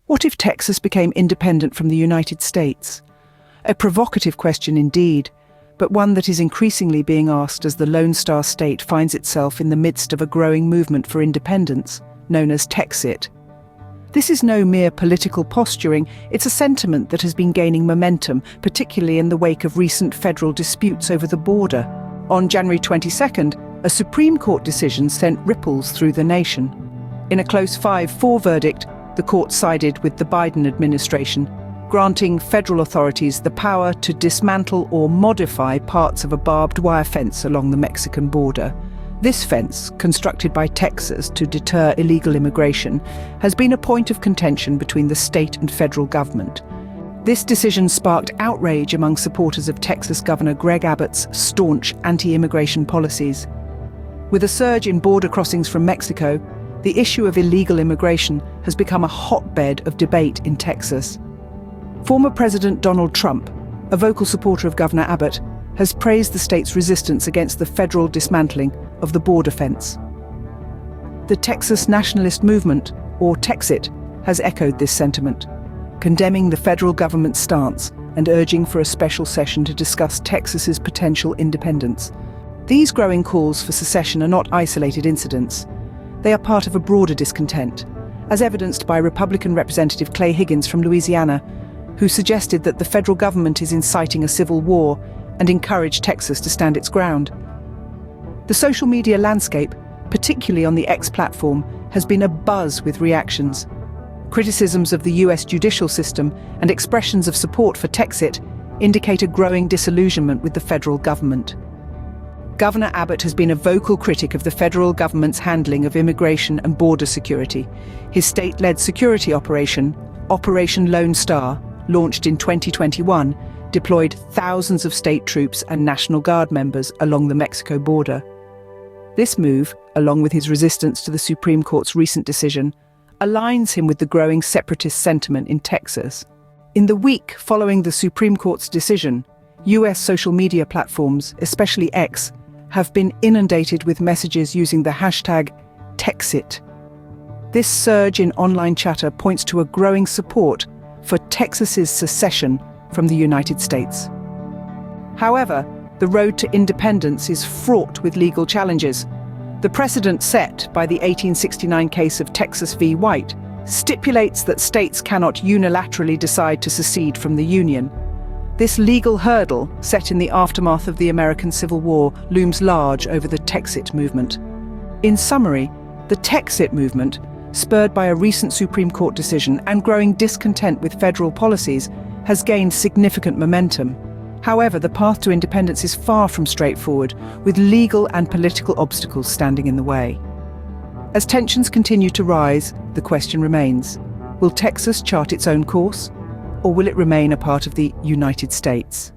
What if Texas became independent from the United States? A provocative question indeed, but one that is increasingly being asked as the Lone Star State finds itself in the midst of a growing movement for independence, known as Texit. This is no mere political posturing, it's a sentiment that has been gaining momentum, particularly in the wake of recent federal disputes over the border. On January 22nd, a Supreme Court decision sent ripples through the nation. In a close 5-4 verdict, the court sided with the Biden administration, granting federal authorities the power to dismantle or modify parts of a barbed wire fence along the Mexican border. This fence, constructed by Texas to deter illegal immigration, has been a point of contention between the state and federal government. This decision sparked outrage among supporters of Texas Governor Greg Abbott's staunch anti-immigration policies. With a surge in border crossings from Mexico, the issue of illegal immigration has become a hotbed of debate in Texas. Former President Donald Trump, a vocal supporter of Governor Abbott, has praised the state's resistance against the federal dismantling of the border fence. The Texas Nationalist Movement, or Texit, has echoed this sentiment, condemning the federal government's stance and urging for a special session to discuss Texas's potential independence. These growing calls for secession are not isolated incidents. They are part of a broader discontent, as evidenced by Republican Representative Clay Higgins from Louisiana, who suggested that the federal government is inciting a civil war and encouraged Texas to stand its ground. The social media landscape, particularly on the X platform, has been abuzz with reactions. Criticisms of the US judicial system and expressions of support for Texit indicate a growing disillusionment with the federal government. Governor Abbott has been a vocal critic of the federal government's handling of immigration and border security. His state-led security operation, Operation Lone Star, launched in 2021, deployed thousands of state troops and National Guard members along the Mexico border. This move, along with his resistance to the Supreme Court's recent decision, aligns him with the growing separatist sentiment in Texas. In the week following the Supreme Court's decision, US social media platforms, especially X, have been inundated with messages using the hashtag Texit. This surge in online chatter points to a growing support for Texas's secession from the United States. However, the road to independence is fraught with legal challenges. The precedent set by the 1869 case of Texas v. White stipulates that states cannot unilaterally decide to secede from the Union. This legal hurdle, set in the aftermath of the American Civil War, looms large over the Texit movement. In summary, the Texit movement, spurred by a recent Supreme Court decision and growing discontent with federal policies, has gained significant momentum. However, the path to independence is far from straightforward, with legal and political obstacles standing in the way. As tensions continue to rise, the question remains: will Texas chart its own course, or will it remain a part of the United States?